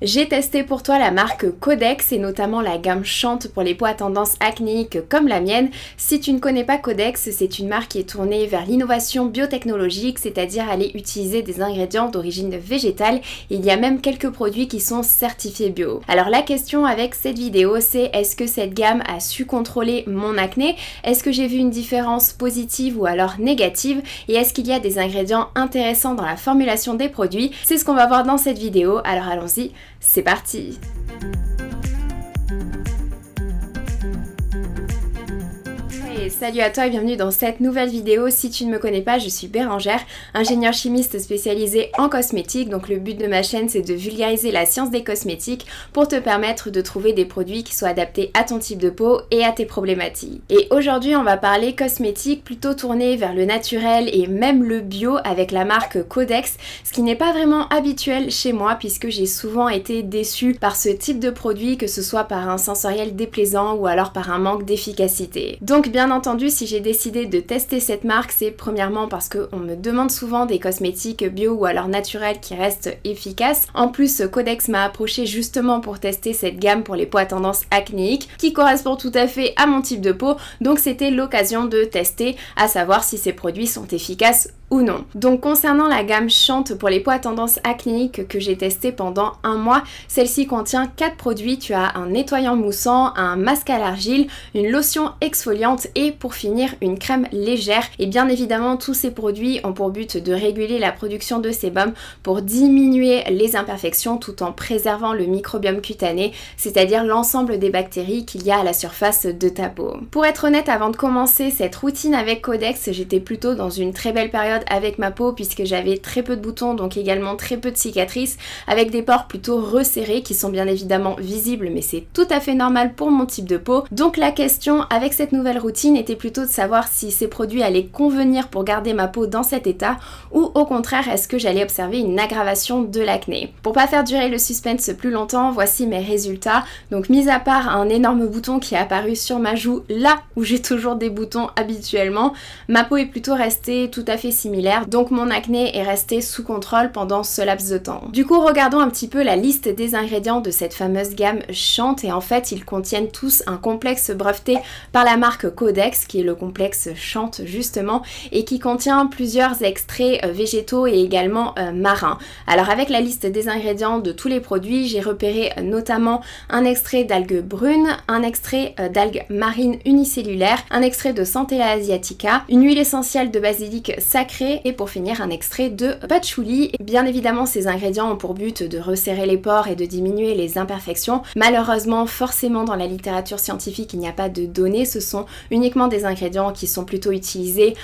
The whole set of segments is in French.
J'ai testé pour toi la marque Codex et notamment la gamme Chante pour les peaux à tendance acnéique comme la mienne. Si tu ne connais pas Codex, c'est une marque qui est tournée vers l'innovation biotechnologique, c'est-à-dire aller utiliser des ingrédients d'origine végétale. Il y a même quelques produits qui sont certifiés bio. Alors la question avec cette vidéo, c'est est-ce que cette gamme a su contrôler mon acné? Est-ce que j'ai vu une différence positive ou alors négative? Et est-ce qu'il y a des ingrédients intéressants dans la formulation des produits? C'est ce qu'on va voir dans cette vidéo, alors allons-y. C'est parti! Salut à toi et bienvenue dans cette nouvelle vidéo. Si tu ne me connais pas, je suis Bérangère, ingénieure chimiste spécialisée en cosmétiques. Donc le but de ma chaîne, c'est de vulgariser la science des cosmétiques pour te permettre de trouver des produits qui soient adaptés à ton type de peau et à tes problématiques. Et aujourd'hui, on va parler cosmétiques plutôt tournés vers le naturel et même le bio avec la marque Codex, ce qui n'est pas vraiment habituel chez moi puisque j'ai souvent été déçue par ce type de produit, que ce soit par un sensoriel déplaisant ou alors par un manque d'efficacité. Donc bien entendu, si j'ai décidé de tester cette marque, c'est premièrement parce qu'on me demande souvent des cosmétiques bio ou alors naturels qui restent efficaces. En plus, Codex m'a approché justement pour tester cette gamme pour les peaux à tendance acnéique qui correspond tout à fait à mon type de peau, donc c'était l'occasion de tester, à savoir si ces produits sont efficaces ou non. Donc concernant la gamme Chante pour les peaux à tendance acnéique que j'ai testé pendant un mois, celle-ci contient 4 produits. Tu as un nettoyant moussant, un masque à l'argile, une lotion exfoliante et pour finir une crème légère. Et bien évidemment tous ces produits ont pour but de réguler la production de sébum pour diminuer les imperfections tout en préservant le microbiome cutané, c'est-à-dire l'ensemble des bactéries qu'il y a à la surface de ta peau. Pour être honnête, avant de commencer cette routine avec Codex, j'étais plutôt dans une très belle période avec ma peau puisque j'avais très peu de boutons, donc également très peu de cicatrices, avec des pores plutôt resserrés qui sont bien évidemment visibles, mais c'est tout à fait normal pour mon type de peau. Donc la question avec cette nouvelle routine était plutôt de savoir si ces produits allaient convenir pour garder ma peau dans cet état ou au contraire est-ce que j'allais observer une aggravation de l'acné. Pour pas faire durer le suspense plus longtemps, voici mes résultats. Donc mis à part un énorme bouton qui est apparu sur ma joue, là où j'ai toujours des boutons habituellement, ma peau est plutôt restée tout à fait similaire, donc mon acné est resté sous contrôle pendant ce laps de temps. Du coup, regardons un petit peu la liste des ingrédients de cette fameuse gamme Chante, et en fait ils contiennent tous un complexe breveté par la marque Codex qui est le complexe Chante justement et qui contient plusieurs extraits végétaux et également marins. Alors avec la liste des ingrédients de tous les produits, j'ai repéré notamment un extrait d'algues brunes, un extrait d'algues marines unicellulaires, un extrait de Centella asiatica, une huile essentielle de basilic sacré et pour finir un extrait de patchouli. Bien évidemment ces ingrédients ont pour but de resserrer les pores et de diminuer les imperfections. Malheureusement forcément dans la littérature scientifique il n'y a pas de données, ce sont uniquement des ingrédients qui sont plutôt utilisés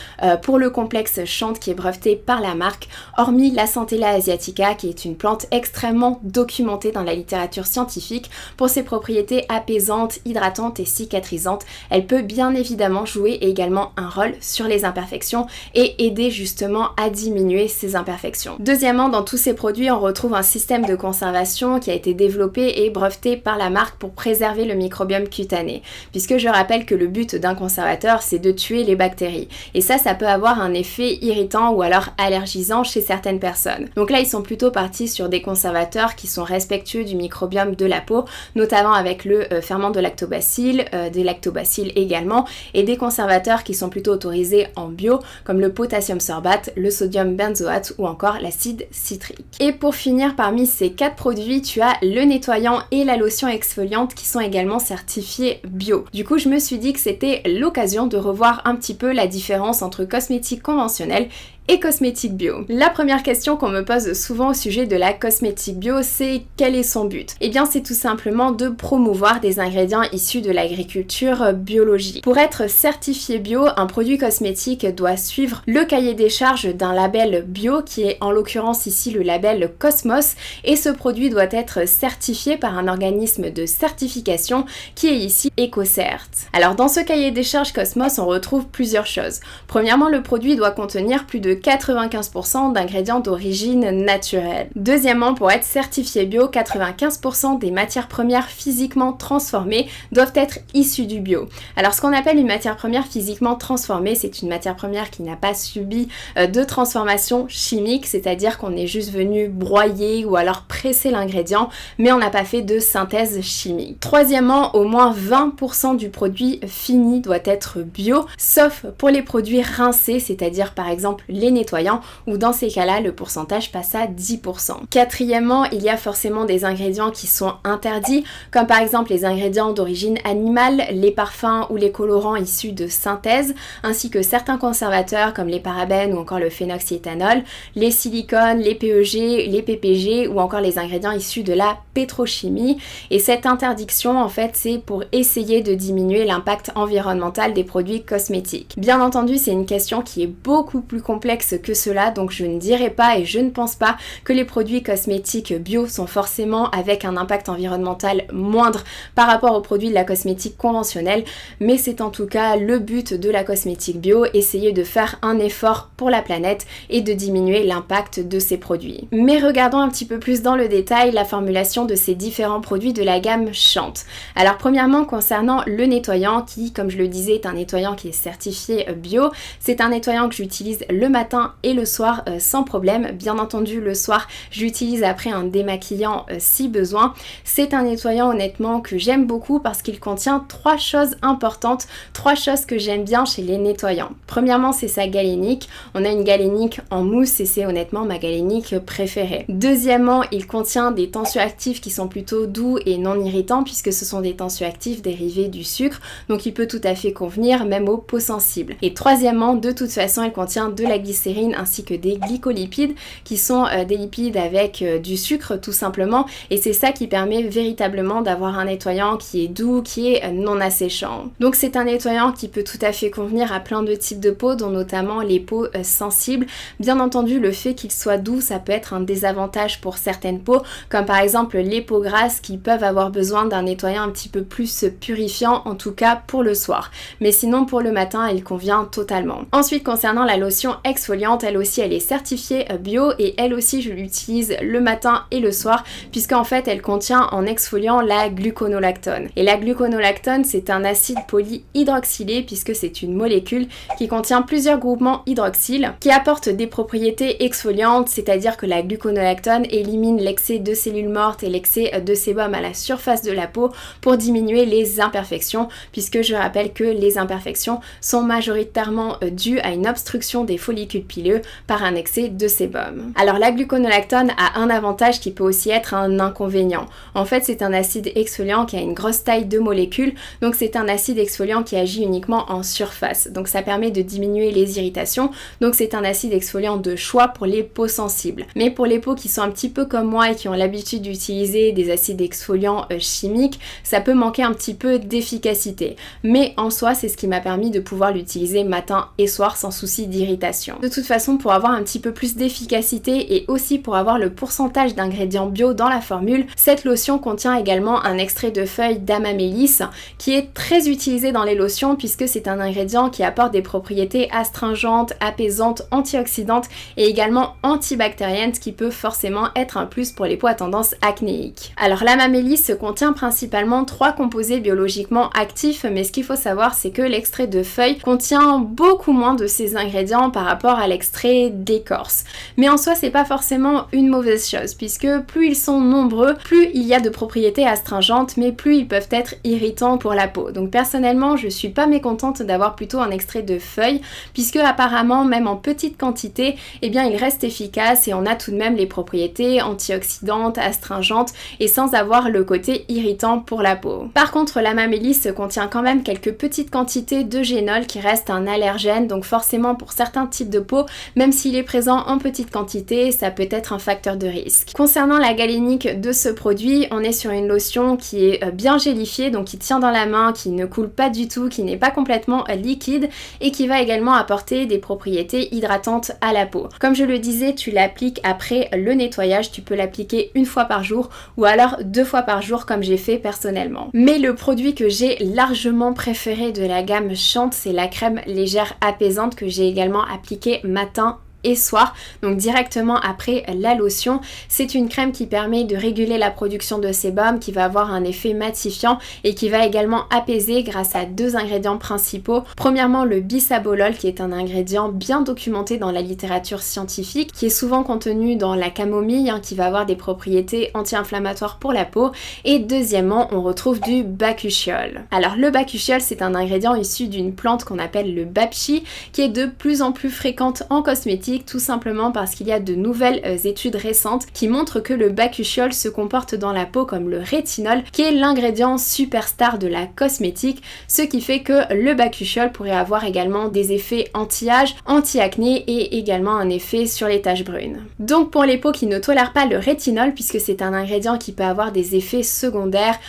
pour le complexe Chante qui est breveté par la marque, hormis la Centella asiatica qui est une plante extrêmement documentée dans la littérature scientifique pour ses propriétés apaisantes, hydratantes et cicatrisantes. Elle peut bien évidemment jouer également un rôle sur les imperfections et aider justement à diminuer ces imperfections. Deuxièmement, dans tous ces produits, on retrouve un système de conservation qui a été développé et breveté par la marque pour préserver le microbiome cutané. Puisque je rappelle que le but d'un conservateur, c'est de tuer les bactéries. Et ça peut avoir un effet irritant ou alors allergisant chez certaines personnes. Donc là, ils sont plutôt partis sur des conservateurs qui sont respectueux du microbiome de la peau, notamment avec le ferment de lactobacilles, des lactobacilles également, et des conservateurs qui sont plutôt autorisés en bio, comme le potassium sorbate, le sodium benzoate ou encore l'acide citrique. Et pour finir, parmi ces 4 produits, tu as le nettoyant et la lotion exfoliante qui sont également certifiés bio. Du coup, je me suis dit que c'était l'occasion de revoir un petit peu la différence entre cosmétiques conventionnels et cosmétique bio. La première question qu'on me pose souvent au sujet de la cosmétique bio, c'est quel est son but? Eh bien c'est tout simplement de promouvoir des ingrédients issus de l'agriculture biologique. Pour être certifié bio, un produit cosmétique doit suivre le cahier des charges d'un label bio qui est en l'occurrence ici le label Cosmos, et ce produit doit être certifié par un organisme de certification qui est ici EcoCert. Alors dans ce cahier des charges Cosmos, on retrouve plusieurs choses. Premièrement, le produit doit contenir plus de 95% d'ingrédients d'origine naturelle. Deuxièmement, pour être certifié bio, 95% des matières premières physiquement transformées doivent être issues du bio. Alors ce qu'on appelle une matière première physiquement transformée, c'est une matière première qui n'a pas subi de transformation chimique, c'est-à-dire qu'on est juste venu broyer ou alors presser l'ingrédient, mais on n'a pas fait de synthèse chimique. Troisièmement, au moins 20% du produit fini doit être bio, sauf pour les produits rincés, c'est-à-dire par exemple les nettoyants, où dans ces cas-là, le pourcentage passe à 10%. Quatrièmement, il y a forcément des ingrédients qui sont interdits, comme par exemple les ingrédients d'origine animale, les parfums ou les colorants issus de synthèse, ainsi que certains conservateurs comme les parabènes ou encore le phénoxyéthanol, les silicones, les PEG, les PPG ou encore les ingrédients issus de la pétrochimie. Et cette interdiction, en fait, c'est pour essayer de diminuer l'impact environnemental des produits cosmétiques. Bien entendu, c'est une question qui est beaucoup plus complexe que cela, donc je ne dirais pas et je ne pense pas que les produits cosmétiques bio sont forcément avec un impact environnemental moindre par rapport aux produits de la cosmétique conventionnelle, mais c'est en tout cas le but de la cosmétique bio, essayer de faire un effort pour la planète et de diminuer l'impact de ces produits. Mais regardons un petit peu plus dans le détail la formulation de ces différents produits de la gamme Chante. Alors premièrement, concernant le nettoyant qui, comme je le disais, est un nettoyant qui est certifié bio, c'est un nettoyant que j'utilise le matin et le soir sans problème. Bien entendu, le soir, j'utilise après un démaquillant si besoin. C'est un nettoyant honnêtement que j'aime beaucoup parce qu'il contient 3 choses importantes, 3 choses que j'aime bien chez les nettoyants. Premièrement, c'est sa galénique. On a une galénique en mousse et c'est honnêtement ma galénique préférée. Deuxièmement, il contient des tensioactifs qui sont plutôt doux et non irritants puisque ce sont des tensioactifs dérivés du sucre, donc il peut tout à fait convenir même aux peaux sensibles. Et troisièmement, de toute façon, il contient de la glycérine ainsi que des glycolipides qui sont des lipides avec du sucre tout simplement, et c'est ça qui permet véritablement d'avoir un nettoyant qui est doux, qui est non asséchant. Donc c'est un nettoyant qui peut tout à fait convenir à plein de types de peaux, dont notamment les peaux sensibles. Bien entendu, le fait qu'il soit doux, ça peut être un désavantage pour certaines peaux, comme par exemple les peaux grasses qui peuvent avoir besoin d'un nettoyant un petit peu plus purifiant, en tout cas pour le soir. Mais sinon pour le matin, il convient totalement. Ensuite, concernant la lotion exfoliante, elle aussi elle est certifiée bio et elle aussi je l'utilise le matin et le soir puisqu'en fait elle contient en exfoliant la gluconolactone. Et la gluconolactone, c'est un acide polyhydroxylé puisque c'est une molécule qui contient plusieurs groupements hydroxyle qui apportent des propriétés exfoliantes, c'est-à-dire que la gluconolactone élimine l'excès de cellules mortes et l'excès de sébum à la surface de la peau pour diminuer les imperfections, puisque je rappelle que les imperfections sont majoritairement dues à une obstruction des follicules pileux par un excès de sébum. Alors la gluconolactone a un avantage qui peut aussi être un inconvénient. En fait, c'est un acide exfoliant qui a une grosse taille de molécules, donc c'est un acide exfoliant qui agit uniquement en surface. Donc ça permet de diminuer les irritations, donc c'est un acide exfoliant de choix pour les peaux sensibles. Mais pour les peaux qui sont un petit peu comme moi et qui ont l'habitude d'utiliser des acides exfoliants chimiques, ça peut manquer un petit peu d'efficacité. Mais en soi, c'est ce qui m'a permis de pouvoir l'utiliser matin et soir sans souci d'irritation. De toute façon, pour avoir un petit peu plus d'efficacité et aussi pour avoir le pourcentage d'ingrédients bio dans la formule, cette lotion contient également un extrait de feuilles d'amamélis qui est très utilisé dans les lotions puisque c'est un ingrédient qui apporte des propriétés astringentes, apaisantes, antioxydantes et également antibactériennes, ce qui peut forcément être un plus pour les peaux à tendance acnéique. Alors l'amamélis contient principalement 3 composés biologiquement actifs, mais ce qu'il faut savoir c'est que l'extrait de feuilles contient beaucoup moins de ces ingrédients par rapport à l'extrait d'écorce. Mais en soi c'est pas forcément une mauvaise chose puisque plus ils sont nombreux, plus il y a de propriétés astringentes, mais plus ils peuvent être irritants pour la peau. Donc personnellement je suis pas mécontente d'avoir plutôt un extrait de feuilles puisque apparemment même en petite quantité, eh bien il reste efficace et on a tout de même les propriétés antioxydantes, astringentes et sans avoir le côté irritant pour la peau. Par contre l'amamélis contient quand même quelques petites quantités de génol qui reste un allergène, donc forcément pour certains types de peau, même s'il est présent en petite quantité, ça peut être un facteur de risque. Concernant la galénique de ce produit, on est sur une lotion qui est bien gélifiée, donc qui tient dans la main, qui ne coule pas du tout, qui n'est pas complètement liquide et qui va également apporter des propriétés hydratantes à la peau. Comme je le disais, tu l'appliques après le nettoyage, tu peux l'appliquer une fois par jour ou alors 2 fois par jour comme j'ai fait personnellement. Mais le produit que j'ai largement préféré de la gamme Chante, c'est la crème légère apaisante que j'ai également appliquée matin et soir, donc directement après la lotion. C'est une crème qui permet de réguler la production de sébum, qui va avoir un effet matifiant et qui va également apaiser grâce à 2 ingrédients principaux. Premièrement, le bisabolol, qui est un ingrédient bien documenté dans la littérature scientifique, qui est souvent contenu dans la camomille, qui va avoir des propriétés anti-inflammatoires pour la peau. Et deuxièmement, on retrouve du bakuchiol. Alors le bakuchiol, c'est un ingrédient issu d'une plante qu'on appelle le bapchi, qui est de plus en plus fréquente en cosmétique, tout simplement parce qu'il y a de nouvelles études récentes qui montrent que le bakuchiol se comporte dans la peau comme le rétinol, qui est l'ingrédient superstar de la cosmétique, ce qui fait que le bakuchiol pourrait avoir également des effets anti-âge, anti-acné et également un effet sur les taches brunes. Donc pour les peaux qui ne tolèrent pas le rétinol, puisque c'est un ingrédient qui peut avoir des effets secondaires,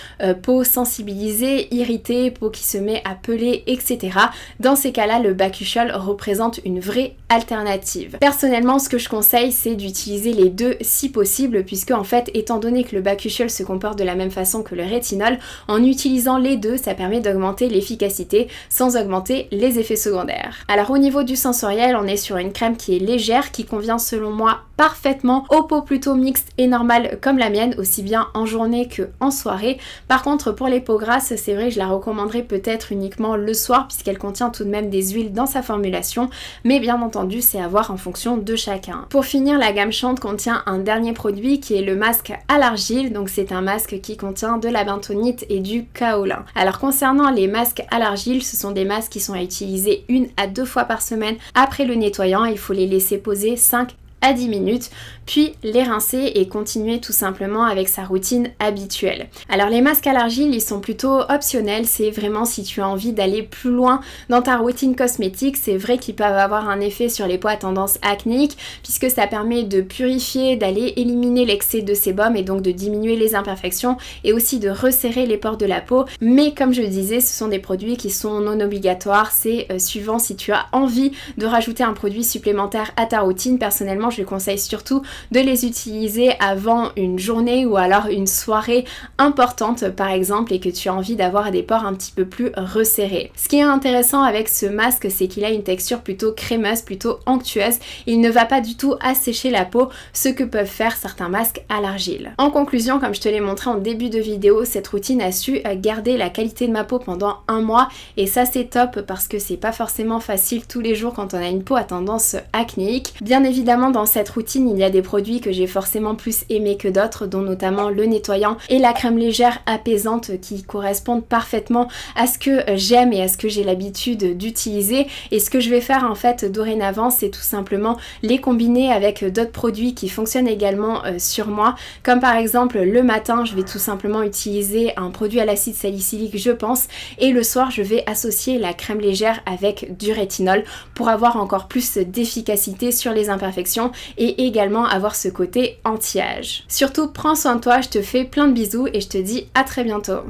peau sensibilisée, irritée, peau qui se met à peler, etc. Dans ces cas-là, le bakuchiol représente une vraie alternative. Personnellement, ce que je conseille, c'est d'utiliser les deux si possible, puisque en fait, étant donné que le bakuchiol se comporte de la même façon que le rétinol, en utilisant les deux, ça permet d'augmenter l'efficacité sans augmenter les effets secondaires. Alors au niveau du sensoriel, on est sur une crème qui est légère, qui convient selon moi parfaitement aux peaux plutôt mixtes et normales comme la mienne, aussi bien en journée que en soirée. Par contre, pour les peaux grasses, c'est vrai que je la recommanderais peut-être uniquement le soir, puisqu'elle contient tout de même des huiles dans sa formulation, mais bien entendu, c'est à voir en fonction de chacun. Pour finir, la gamme Chante contient un dernier produit qui est le masque à l'argile, donc c'est un masque qui contient de la bentonite et du kaolin. Alors concernant les masques à l'argile, ce sont des masques qui sont à utiliser 1 à 2 fois par semaine après le nettoyant. Il faut les laisser poser 5 à 10 minutes, puis les rincer et continuer tout simplement avec sa routine habituelle. Alors les masques à l'argile, ils sont plutôt optionnels, c'est vraiment si tu as envie d'aller plus loin dans ta routine cosmétique. C'est vrai qu'ils peuvent avoir un effet sur les peaux à tendance acnéique, puisque ça permet de purifier, d'aller éliminer l'excès de sébum et donc de diminuer les imperfections et aussi de resserrer les pores de la peau. Mais comme je le disais, ce sont des produits qui sont non obligatoires, c'est suivant si tu as envie de rajouter un produit supplémentaire à ta routine. Personnellement, je conseille surtout de les utiliser avant une journée ou alors une soirée importante par exemple, et que tu as envie d'avoir des pores un petit peu plus resserrés. Ce qui est intéressant avec ce masque, c'est qu'il a une texture plutôt crémeuse, plutôt onctueuse. Il ne va pas du tout assécher la peau, ce que peuvent faire certains masques à l'argile. En conclusion, comme je te l'ai montré en début de vidéo, cette routine a su garder la qualité de ma peau pendant 1 mois, et ça c'est top parce que c'est pas forcément facile tous les jours quand on a une peau à tendance acnéique. Bien évidemment, dans cette routine, il y a des produits que j'ai forcément plus aimés que d'autres, dont notamment le nettoyant et la crème légère apaisante qui correspondent parfaitement à ce que j'aime et à ce que j'ai l'habitude d'utiliser. Et ce que je vais faire en fait dorénavant, c'est tout simplement les combiner avec d'autres produits qui fonctionnent également sur moi, comme par exemple le matin, je vais tout simplement utiliser un produit à l'acide salicylique, je pense, et le soir, je vais associer la crème légère avec du rétinol pour avoir encore plus d'efficacité sur les imperfections et également avoir ce côté anti-âge. Surtout, prends soin de toi, je te fais plein de bisous et je te dis à très bientôt.